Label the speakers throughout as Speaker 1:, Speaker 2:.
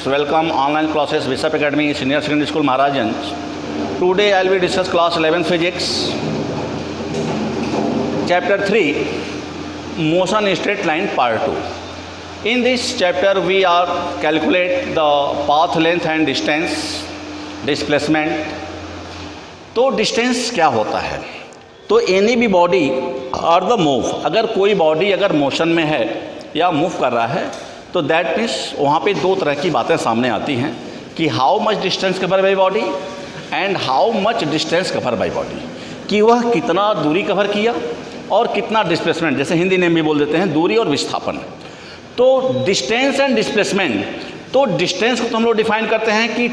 Speaker 1: welcome online classes Bishop Academy Senior Secondary School Maharajanganj. Today I will discuss class 11 physics chapter 3 motion in straight line part 2. In this chapter we are calculate the path length and distance displacement. तो distance क्या होता है? तो any भी body और the move, अगर कोई body अगर मोशन में है या मूव कर रहा है तो दैट मीन्स वहाँ पे दो तरह की बातें सामने आती हैं कि how much distance cover by body and how much distance cover by body, कि वह कितना दूरी कवर किया और कितना डिस्प्लेसमेंट, जैसे हिंदी में भी बोल देते हैं दूरी और विस्थापन. तो डिस्टेंस एंड डिस्प्लेसमेंट, तो डिस्टेंस को तो हम लोग डिफाइन करते हैं कि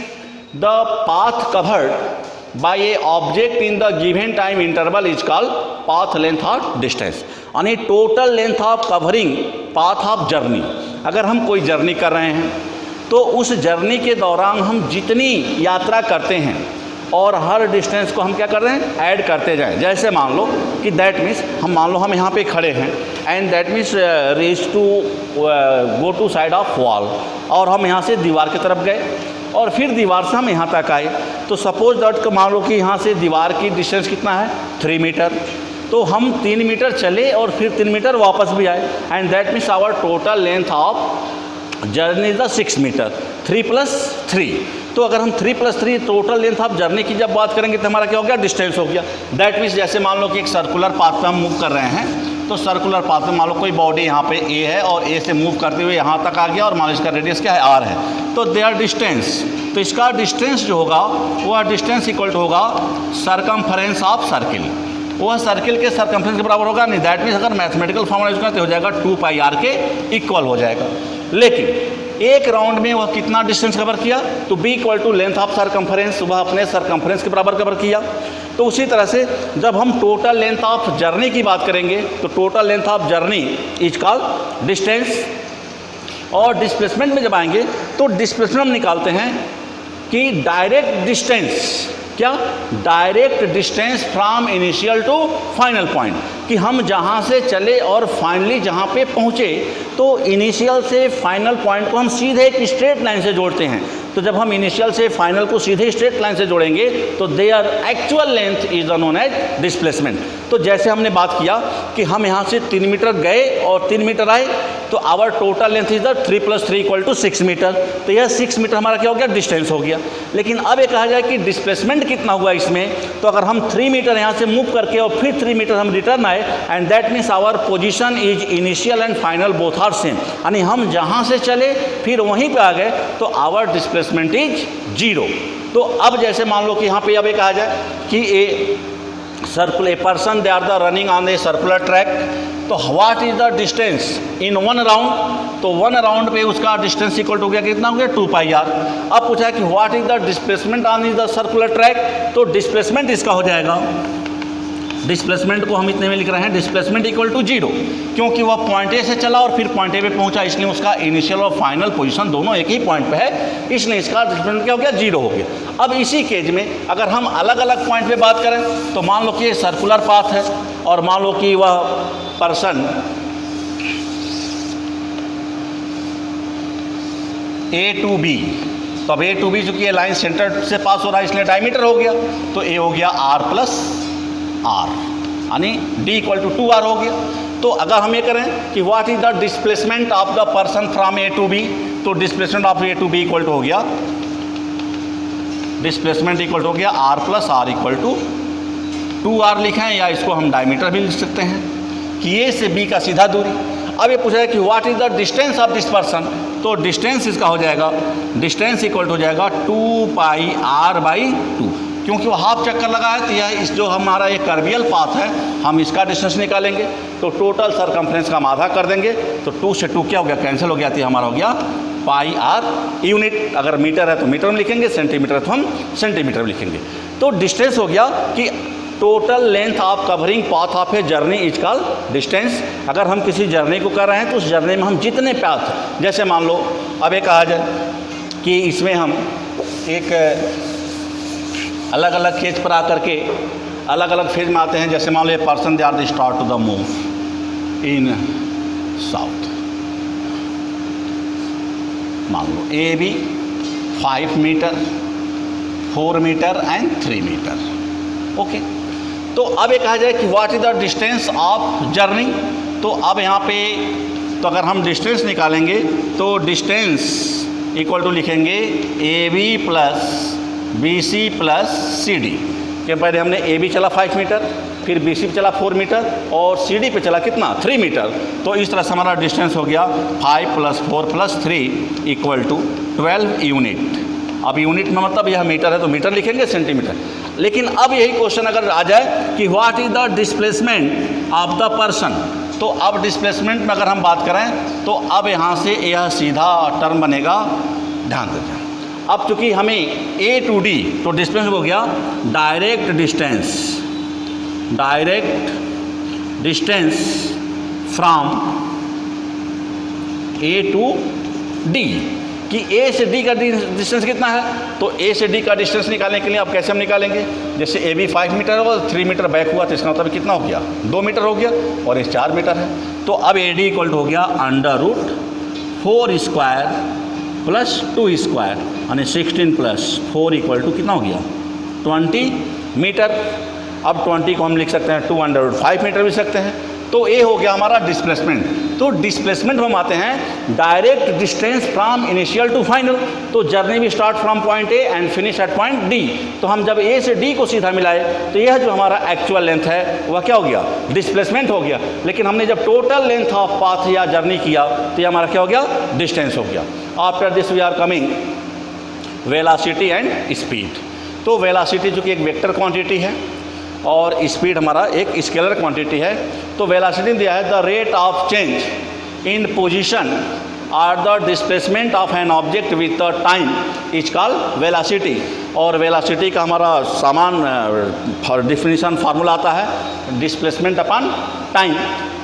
Speaker 1: the path covered by an object in the given time interval is called path length of distance, यानी total length of covering path of journey. अगर हम कोई जर्नी कर रहे हैं तो उस जर्नी के दौरान हम जितनी यात्रा करते हैं और हर डिस्टेंस को हम क्या कर रहे हैं, ऐड करते जाएं. जैसे मान लो कि दैट मीन्स हम मान लो हम यहाँ पे खड़े हैं and that means reach to go to side of wall, और हम यहाँ से दीवार की तरफ गए और फिर दीवार से हम यहाँ तक आए. तो सपोज दैट मान लो कि यहाँ से दीवार की डिस्टेंस कितना है, 3 मीटर. तो हम 3 मीटर चले और फिर 3 मीटर वापस भी आए and that means our total length of journey is the 6 metre, 3 + 3. तो अगर हम 3 + 3 टोटल लेंथ ऑफ जर्नी की जब बात करेंगे तो हमारा क्या हो गया, डिस्टेंस हो गया. दैट मीन्स जैसे मान लो कि एक सर्कुलर पाथ पे हम मूव कर रहे हैं, तो सर्कुलर पाथ में मान लो कोई बॉडी यहाँ पे ए है और ए से मूव करते हुए यहाँ तक आ गया और मान लो इसका रेडियस क्या है, आर है. तो देयर डिस्टेंस, तो इसका डिस्टेंस जो होगा वह डिस्टेंस इक्वल टू होगा सरकमफरेंस ऑफ सर्किल. वह सर्किल के सरकमफरेंस के बराबर होगा नहीं. दैट मीन्स अगर मैथमेटिकल फॉर्मूला यूज करें तो हो जाएगा 2πr के इक्वल हो जाएगा. लेकिन एक राउंड में वह कितना डिस्टेंस कवर किया, तो b equal to length of circumference, वह अपने सरकमफरेंस के बराबर कवर किया. तो उसी तरह से जब हम टोटल लेंथ ऑफ जर्नी की बात करेंगे तो total length of journey is called distance. और डिस्प्लेसमेंट में जब आएंगे तो डिस्प्लेसमेंट हम निकालते हैं कि डायरेक्ट डिस्टेंस, क्या direct distance from initial to final point, कि हम जहाँ से चले और फाइनली जहाँ पे पहुँचे तो इनिशियल से फाइनल पॉइंट को हम सीधे एक स्ट्रेट लाइन से जोड़ते हैं. तो जब हम इनिशियल से फाइनल को सीधे स्ट्रेट लाइन से जोड़ेंगे तो their actual length is known as displacement. तो जैसे हमने बात किया कि हम यहाँ से 3 मीटर गए और 3 मीटर आए, तो our total length is the 3 + 3 = 6 metre. तो यह 6 मीटर हमारा क्या हो गया, डिस्टेंस हो गया. लेकिन अब ये कहा जाए कि डिस्प्लेसमेंट कितना हुआ इसमें, तो अगर हम 3 मीटर यहाँ से मूव करके और फिर 3 मीटर हम रिटर्न आए and that means our position is initial and final both are same, यानी हम जहाँ से चले फिर वहीं पे आ गए तो आवर डिस्प्लेसमेंट इज 0. तो अब जैसे मान लो कि यहाँ पे अब ये कहा जाए कि a person they are the running on a circular track, तो what is the distance in 1 round, तो 1 राउंड पे उसका डिस्टेंस इक्वल हो गया कितना हो गया, 2πr. अब पूछा है कि what is the displacement on is the circular track, तो डिस्प्लेसमेंट इसका हो जाएगा, डिस्प्लेसमेंट को हम इतने में लिख रहे हैं, डिस्प्लेसमेंट इक्वल टू 0, क्योंकि वह पॉइंट ए से चला और फिर पॉइंट ए पे पहुंचा, इसलिए उसका इनिशियल और फाइनल पोजीशन दोनों एक ही पॉइंट पे है, इसलिए इसका डिस्प्लेसमेंट क्या हो गया, 0 हो गया. अब इसी केज में अगर हम अलग अलग पॉइंट पे बात करें तो मान लो कि ये सर्कुलर पाथ है और मान लो कि वह पर्सन A to B, तो अब A to B चूंकि ये लाइन सेंटर से पास हो रहा है इसलिए डायमीटर हो गया, तो A हो गया R + R, यानी D इक्वल टू 2R हो गया. तो अगर हम ये करें कि what is the displacement of the person from A to B, तो displacement of A to B equal to हो गया, डिस्प्लेसमेंट इक्वल टू हो गया R + R equal to 2R लिखें, या इसको हम डायमीटर भी लिख सकते हैं कि A से B का सीधा दूरी. अब ये पूछा है कि what is the distance of this person, तो डिस्टेंस इसका हो जाएगा, डिस्टेंस इक्वल टू हो जाएगा 2πr/2, क्योंकि वो हाफ चक्कर लगा है तो यह इस जो हमारा ये कर्वियल पाथ है हम इसका डिस्टेंस निकालेंगे तो टोटल सरकमफ्रेंस का हम आधा कर देंगे, तो 2 से 2 क्या हो गया, कैंसिल हो गया, तो हमारा हो गया πr यूनिट. अगर मीटर है तो मीटर में लिखेंगे, सेंटीमीटर है तो हम सेंटीमीटर में लिखेंगे. तो डिस्टेंस हो गया कि total length of covering path of a journey is called distance. अगर हम किसी जर्नी को कर रहे हैं तो उस जर्नी में हम जितने पाथ, जैसे मान लो अब ये कहा जाए कि इसमें हम एक अलग अलग फेज पर आकर के अलग अलग फेज में आते हैं. जैसे मान लो ये person they are the start to the move in south, मान लो A B 5 metre, 4 metre and 3 metre. Okay, तो अब ये कहा जाए कि what is the distance of journey. तो अब यहाँ पे तो अगर हम डिस्टेंस निकालेंगे तो डिस्टेंस इक्वल टू लिखेंगे A B plus B C plus C D, के पहले हमने ए बी चला 5 मीटर, फिर बी सी पे चला 4 मीटर और सी डी पे चला कितना 3 मीटर। तो इस तरह से हमारा डिस्टेंस हो गया 5 + 4 + 3 इक्वल टू 12 यूनिट। अब यूनिट में मतलब यह मीटर है तो मीटर लिखेंगे, सेंटीमीटर। लेकिन अब यही क्वेश्चन अगर आ जाए कि what is the displacement of the person, तो अब डिस्प्लेसमेंट में अगर हम बात करें तो अब यहाँ से यह सीधा टर्म बनेगा, ध्यान दें। अब चूंकि हमें ए टू डी तो डिस्प्लेसमेंट हो गया direct distance from A to D, कि ए से डी का डिस्टेंस कितना है। तो ए से डी का डिस्टेंस निकालने के लिए अब कैसे हम निकालेंगे, जैसे ए बी 5 मीटर होगा, 3 मीटर बैक हुआ तो इसका मतलब कितना हो गया 2 मीटर हो गया, और ये 4 मीटर है। तो अब ए डी इक्वल हो गया √4² + 2² यानी 16 + 4 इक्वल टू कितना हो गया 20 मीटर। अब 20 को हम लिख सकते हैं 2/5 मीटर भी सकते हैं। तो ये हो गया हमारा डिस्प्लेसमेंट। तो डिस्प्लेसमेंट हम आते हैं direct distance from initial to final. तो जर्नी भी start from point A and finish at point D. तो हम जब ए से डी को सीधा मिलाए तो यह जो हमारा एक्चुअल लेंथ है वह क्या हो गया डिस्प्लेसमेंट हो गया। लेकिन हमने जब टोटल लेंथ ऑफ पाथ या जर्नी किया तो ये हमारा क्या हो गया डिस्टेंस हो गया। After this we are coming velocity and speed. तो वेलोसिटी जो कि एक वेक्टर क्वांटिटी है और स्पीड हमारा एक स्केलर क्वांटिटी है। तो वेलोसिटी दिया है the rate of change in position or the displacement of an object with the time is called velocity. और वेलोसिटी का हमारा सामान डिफिनीशन फार्मूला आता है डिस्प्लेसमेंट अपॉन टाइम।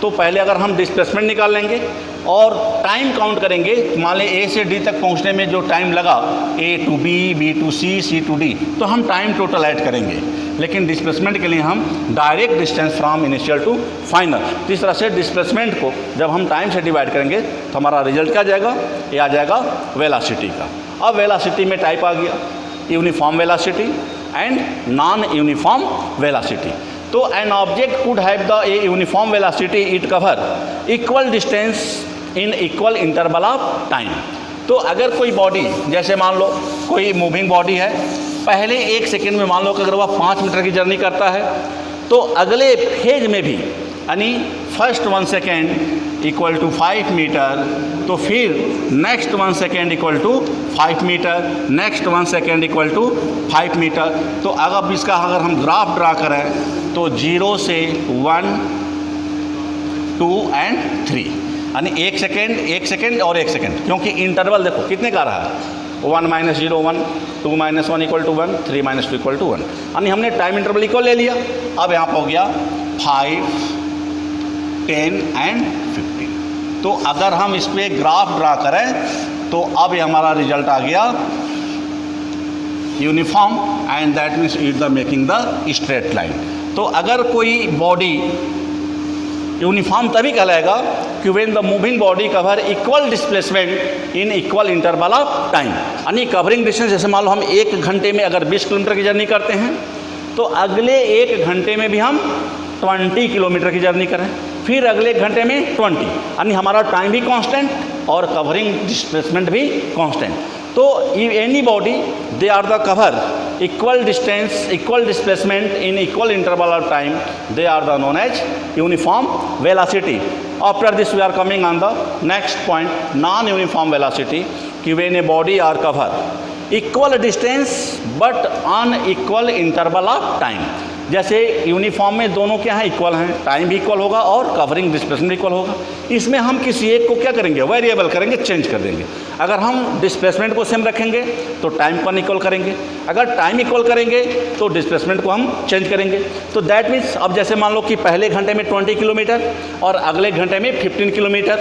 Speaker 1: तो पहले अगर हम डिस्प्लेसमेंट निकाल लेंगे और टाइम काउंट करेंगे, मान लें ए से डी तक पहुंचने में जो टाइम लगा A to B, B to C, C to D, तो हम टाइम टोटल ऐड करेंगे। लेकिन डिस्प्लेसमेंट के लिए हम direct distance from initial to final. तो इस तरह से डिस्प्लेसमेंट को जब हम टाइम से डिवाइड करेंगे तो हमारा रिजल्ट क्या जाएगा, ये आ जाएगा वेलोसिटी का। अब वेलोसिटी में टाइप आ गया uniform velocity and non uniform velocity. तो an object could have the a uniform velocity, it cover equal distance in equal interval of time. तो अगर कोई बॉडी, जैसे मान लो कोई मूविंग बॉडी है, पहले 1 सेकेंड में मान लो कि अगर वह 5 मीटर की जर्नी करता है तो अगले फेज में भी यानी first 1 second equal to 5 metre, तो फिर next 1 second equal to 5 metre, next 1 second equal to 5 metre. तो अगर इसका अगर हम ग्राफ ड्रा करें तो 0 से 1, 2 एंड 3 यानी 1 सेकेंड 1 सेकेंड और 1 सेकेंड, क्योंकि इंटरवल देखो कितने का रहा है 1 - 0 1, 2 - 1 इक्वल टू 1, 3 - 2 इक्वल टू 1, यानी हमने टाइम इंटरवल इक्वल ले लिया। अब यहाँ पर हो गया 5, 10 एंड 15। तो अगर हम इस पर ग्राफ ड्रा करें तो अब ये हमारा रिजल्ट आ गया uniform and that means it the making the straight line. तो अगर कोई बॉडी यूनिफॉर्म तभी कहलाएगा कि when the moving body cover equal displacement in equal interval of time. यानी कवरिंग डिस्टेंस, जैसे मान लो हम 1 घंटे में अगर 20 किलोमीटर की जर्नी करते हैं तो अगले 1 घंटे में भी हम 20 किलोमीटर की जर्नी करें, फिर अगले घंटे में 20, यानी हमारा टाइम भी कांस्टेंट और कवरिंग डिस्प्लेसमेंट भी कांस्टेंट। तो any body they are the cover equal distance equal displacement in equal interval of time, they are the known as uniform velocity. After this we are coming on the next point non uniform velocity, कि when a body are cover equal distance but on equal interval of time. जैसे uniform में दोनों क्या हैं equal हैं, time भी equal होगा और कवरिंग डिस्प्लेसमेंट इक्वल होगा। इसमें हम किसी एक को क्या करेंगे वेरिएबल करेंगे, चेंज कर देंगे। अगर हम डिस्प्लेसमेंट को सेम रखेंगे तो टाइम को इक्वल करेंगे, अगर टाइम इक्वल करेंगे तो डिस्प्लेसमेंट को हम चेंज करेंगे। तो दैट मीन्स अब जैसे मान लो कि पहले घंटे में 20 किलोमीटर और अगले घंटे में 15 किलोमीटर,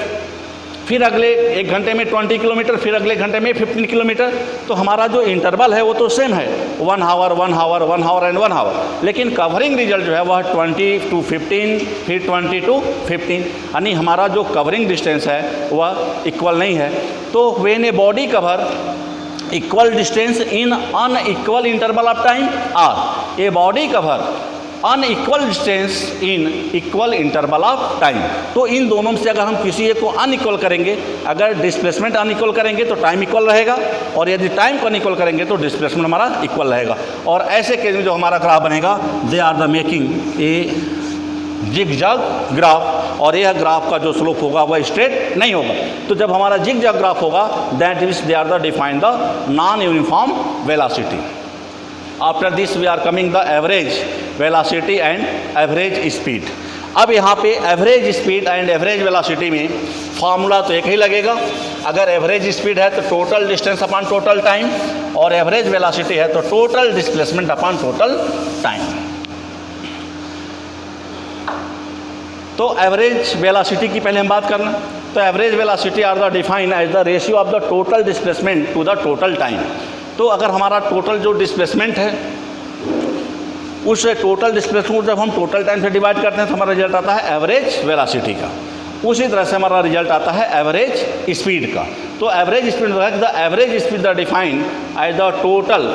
Speaker 1: फिर अगले 1 घंटे में 20 किलोमीटर, फिर अगले घंटे में 15 किलोमीटर। तो हमारा जो इंटरवल है वो तो सेम है, 1 hour 1 hour 1 hour and 1 hour, लेकिन कवरिंग रिजल्ट जो है वह 20 to 15 फिर 20 to 15, यानी हमारा जो कवरिंग डिस्टेंस है वह इक्वल नहीं है। तो when a body cover equal distance in unequal interval of time और a body cover unequal distance in equal interval of time. तो इन दोनों में से अगर हम किसी एक को अनइक्वल करेंगे, अगर डिस्प्लेसमेंट अनइक्वल करेंगे तो टाइम इक्वल रहेगा, और यदि टाइम को अनइक्वल करेंगे तो डिस्प्लेसमेंट हमारा इक्वल रहेगा। और ऐसे केस में जो हमारा ग्राफ बनेगा, they are the making a zigzag graph, और यह ग्राफ का जो स्लोप होगा वह स्ट्रेट नहीं होगा। तो जब हमारा जिगजैग ग्राफ होगा, that is they are the define the non uniform velocity. After this we are coming the average velocity and average speed. अब यहाँ पे average speed and average velocity में फार्मूला तो एक ही लगेगा। अगर एवरेज स्पीड है तो total distance upon total time, और एवरेज वेलोसिटी है तो total displacement upon total time. तो एवरेज वेलोसिटी की पहले हम बात करना। तो average velocity are the define as the ratio of the total displacement to the total time. तो अगर हमारा टोटल जो डिस्प्लेसमेंट है उस टोटल डिस्प्लेसमेंट को जब हम टोटल टाइम से डिवाइड करते हैं तो हमारा रिजल्ट आता है एवरेज वेलोसिटी का। उसी तरह से हमारा रिजल्ट आता है एवरेज स्पीड का। तो average speed the average speed the define as the total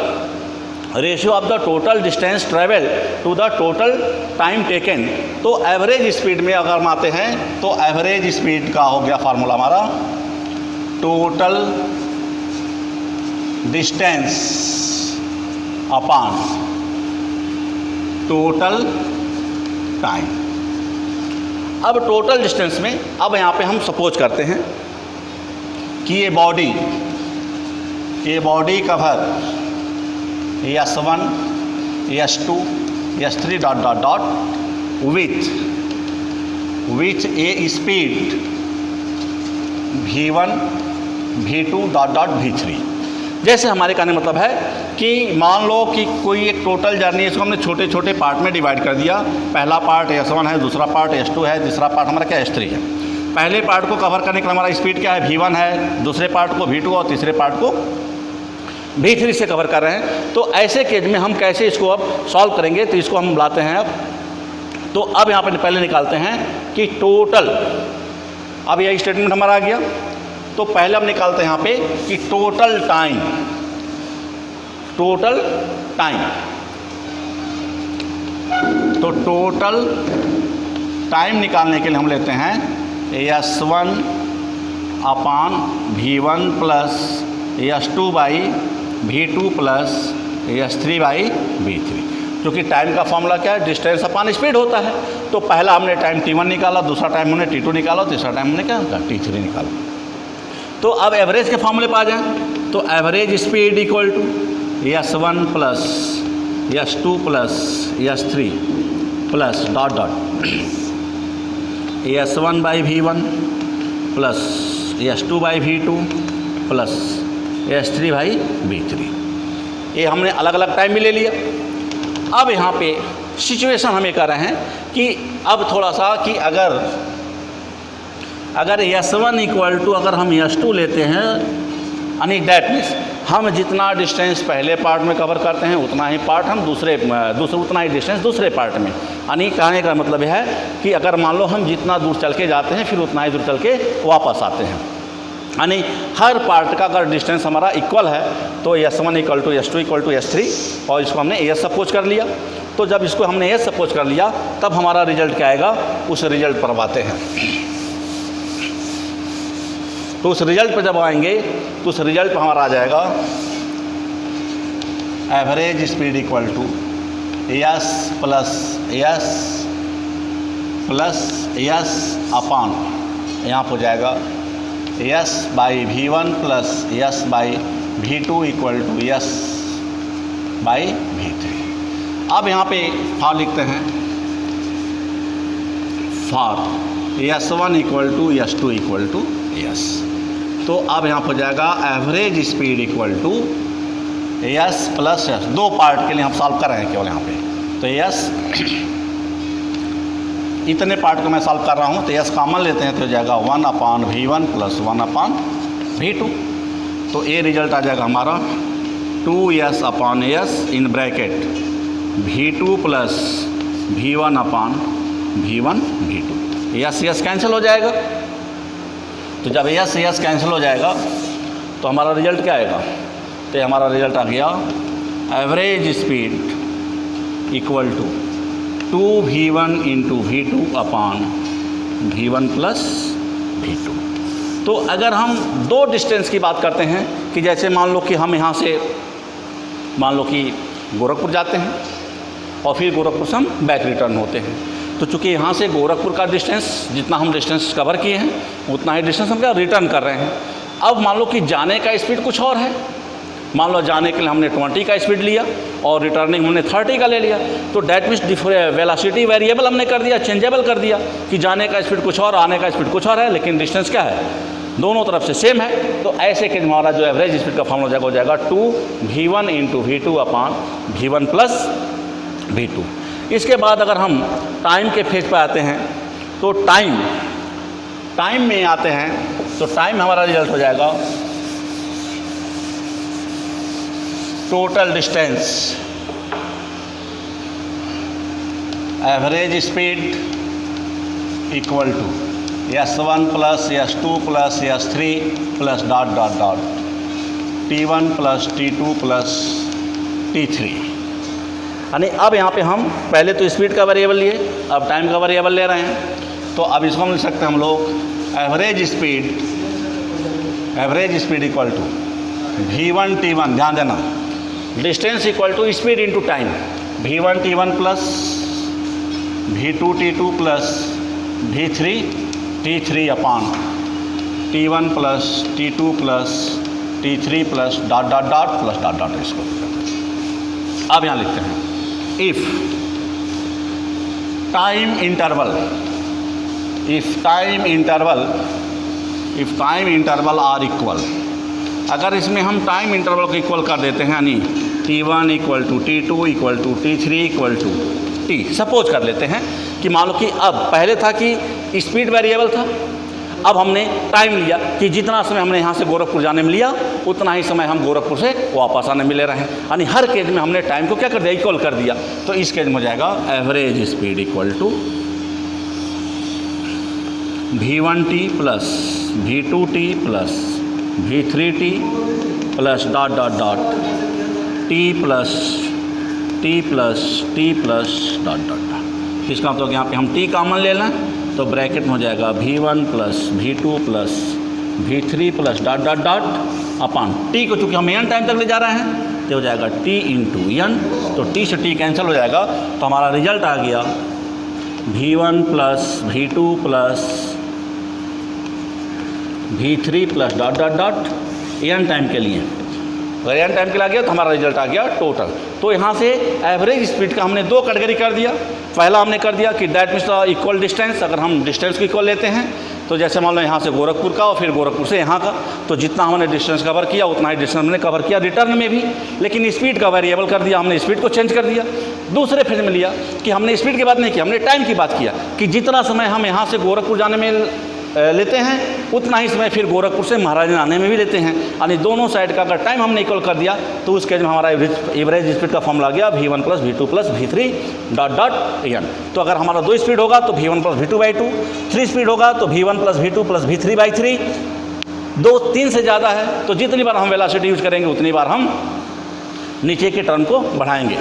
Speaker 1: ratio of the total distance travel to the total time taken. तो एवरेज स्पीड में अगर हम आते हैं तो एवरेज स्पीड का हो गया फार्मूला हमारा total distance upon total time. अब टोटल डिस्टेंस में अब यहाँ पे हम सपोज करते हैं कि ये body cover S1 S2 S3 dot dot dot with A speed V1 V2 dot dot V3। जैसे हमारे कहने मतलब है कि मान लो कि कोई एक टोटल जर्नी है, इसको हमने छोटे छोटे पार्ट में डिवाइड कर दिया। पहला पार्ट S1 है, दूसरा पार्ट S2 है, तीसरा पार्ट हमारा क्या S3 है। पहले पार्ट को कवर करने के लिए हमारा स्पीड क्या है V1 है, दूसरे पार्ट को V2 और तीसरे पार्ट को V3 से कवर कर रहे हैं। तो ऐसे केस में हम कैसे इसको अब सॉल्व करेंगे, तो इसको हम लाते हैं अब। तो अब यहाँ पर पहले निकालते हैं कि टोटल, अब यही स्टेटमेंट हमारा आ गया। तो पहले हम निकालते हैं यहाँ पे कि टोटल टाइम तो टोटल टाइम निकालने के लिए हम लेते हैं S1 upon V1 plus S2 by V2 plus S3 by V3, जो कि टाइम का फॉर्मूला क्या है, डिस्टेंस अपान स्पीड होता है। तो पहला हमने टाइम T1 निकाला, दूसरा टाइम हमने T2 निकाला, तीसरा टाइम हमने क्या T3 निकाला। तो अब एवरेज के फॉर्मूले पर आ जाएं। तो average speed equal to S1 plus S2 plus S3 plus dot dot S1 by V1 plus S2 by V2 plus S3 by V3। ये हमने अलग अलग टाइम भी ले लिया। अब यहाँ पे सिचुएशन हमें कर रहे हैं कि अब थोड़ा सा कि अगर S1 इक्वल टू अगर हम S2 लेते हैं, यानी डैट मीन्स हम जितना डिस्टेंस पहले पार्ट में कवर करते हैं उतना ही पार्ट हम उतना ही डिस्टेंस दूसरे पार्ट में, यानी कहने का मतलब यह है कि अगर मान लो हम जितना दूर चल के जाते हैं फिर उतना ही दूर चल के वापस आते हैं, यानी हर पार्ट का अगर डिस्टेंस हमारा इक्वल है तो S1 equal to S2 equal to S3, और इसको हमने S सपोज कर लिया। तो जब इसको हमने S सपोज कर लिया तब हमारा रिजल्ट क्या आएगा, उस रिजल्ट पर आते हैं। तो उस रिजल्ट पर जब आएंगे तो उस रिजल्ट पर हमारा आ जाएगा average speed equal to S plus S upon यहाँ पर हो जाएगा S by V1 plus S by V2 equal to S by V3। अब यहाँ पे फॉर लिखते हैं, for S1 equal to S2 equal to S। तो अब यहाँ पर जाएगा average speed equal to S plus S। दो पार्ट के लिए हम सॉल्व कर रहे हैं केवल यहाँ पे। तो S इतने पार्ट को मैं सॉल्व कर रहा हूँ, तो यस कॉमन लेते हैं तो हो जाएगा 1/v1 + 1/v2। तो ये रिजल्ट आ जाएगा हमारा 2s/s in bracket v2 + v1/v2। Yes cancel हो जाएगा। तो जब यस कैंसिल हो जाएगा तो हमारा रिजल्ट क्या आएगा? तो हमारा रिजल्ट आ गया average speed equal to 2v1 × v2/v1 + v2। तो अगर हम दो डिस्टेंस की बात करते हैं कि जैसे मान लो कि हम यहाँ से मान लो कि गोरखपुर जाते हैं और फिर गोरखपुर से हम बैक रिटर्न होते हैं, तो चूँकि यहाँ से गोरखपुर का डिस्टेंस जितना हम डिस्टेंस कवर किए हैं उतना ही डिस्टेंस हम क्या रिटर्न कर रहे हैं। अब मान लो कि जाने का स्पीड कुछ और है, मान लो जाने के लिए हमने 20 का स्पीड लिया और रिटर्निंग हमने 30 का ले लिया, तो डैट मीन्स वेलोसिटी वेरिएबल हमने कर दिया, चेंजेबल कर दिया कि जाने का स्पीड कुछ और आने का स्पीड कुछ और है, लेकिन डिस्टेंस क्या है, दोनों तरफ से सेम है। तो ऐसे के हमारा जो एवरेज स्पीड का फॉर्मूला हो जाएगा 2v1 × v2/v1 + v2। इसके बाद अगर हम टाइम के फेज पर आते हैं तो टाइम में आते हैं तो टाइम हमारा रिजल्ट हो जाएगा total distance average speed equal to s1 + s2 + s3 + ... t1 + t2 + t3। यानी अब यहाँ पे हम पहले तो स्पीड का वेरिएबल लिए, अब टाइम का वेरिएबल ले रहे हैं, तो अब इसको हम लिख सकते हैं हम लोग average speed equal to v1 t1, ध्यान देना distance equal to speed into time, v1 t1 + v2 t2 + v3 t3/t1 + t2 + t3 + ... इसको अब यहाँ लिखते हैं if time interval are equal, अगर इसमें हम टाइम इंटरवल को इक्वल कर देते हैं, यानी t1 = t2 = t3 = t, suppose कर लेते हैं कि मान लो कि अब पहले था कि स्पीड वेरिएबल था, अब हमने टाइम लिया कि जितना समय हमने यहाँ से गोरखपुर जाने में लिया उतना ही समय हम गोरखपुर से वापस आने में ले रहे हैं, यानी हर केस में हमने टाइम को क्या कर दिया, इक्वल कर दिया। तो इस केस में हो जाएगा average speed equal to v1t + v2t + v3t + ... t इसका मतलब यहाँ पे हम t कॉमन ले लें तो ब्रैकेट में हो जाएगा v1 + v2 + v3 + ... t को चूँकि हम n टाइम तक ले जा रहे हैं तो हो जाएगा t × n, तो t से t कैंसिल हो जाएगा, तो हमारा रिजल्ट आ गया v1 + v2 + v3 + ... n time के लिए। अगर n टाइम के लिए आ गया तो हमारा रिजल्ट आ गया टोटल। तो यहाँ से एवरेज स्पीड का हमने दो कैटेगरी कर दिया। पहला हमने कर दिया कि दैट मीन्स इक्वल डिस्टेंस, अगर हम डिस्टेंस को इक्वल लेते हैं तो जैसे मान लो यहाँ से गोरखपुर का और फिर गोरखपुर से यहाँ का, तो जितना हमने डिस्टेंस कवर किया उतना ही डिस्टेंस हमने कवर किया रिटर्न में भी, लेकिन स्पीड का वेरिएबल कर दिया, हमने स्पीड को चेंज कर दिया। दूसरे फेज में लिया कि हमने स्पीड की बात नहीं की, हमने टाइम की बात किया कि जितना समय हम यहाँ से गोरखपुर जाने में लेते हैं उतना ही समय फिर गोरखपुर से महाराजगंज आने में भी लेते हैं, यानी दोनों साइड का अगर टाइम हमने इक्वल कर दिया तो उस केस में हमारा एवरेज स्पीड का फॉर्मूला आ गया v1 + v2 + v3 ... n। तो अगर हमारा दो स्पीड होगा तो v1 + v2/2, 3 स्पीड होगा तो v1 + v2 + v3/3, 2-3 से ज़्यादा है तो जितनी बार हम वेलोसिटी यूज करेंगे उतनी बार हम नीचे के टर्म को बढ़ाएंगे।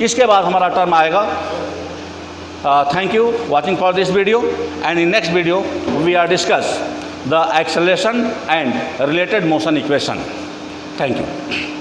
Speaker 1: इसके बाद हमारा टर्म आएगा thank you watching for this video, and in next video we are discuss the acceleration and related motion equation. Thank you.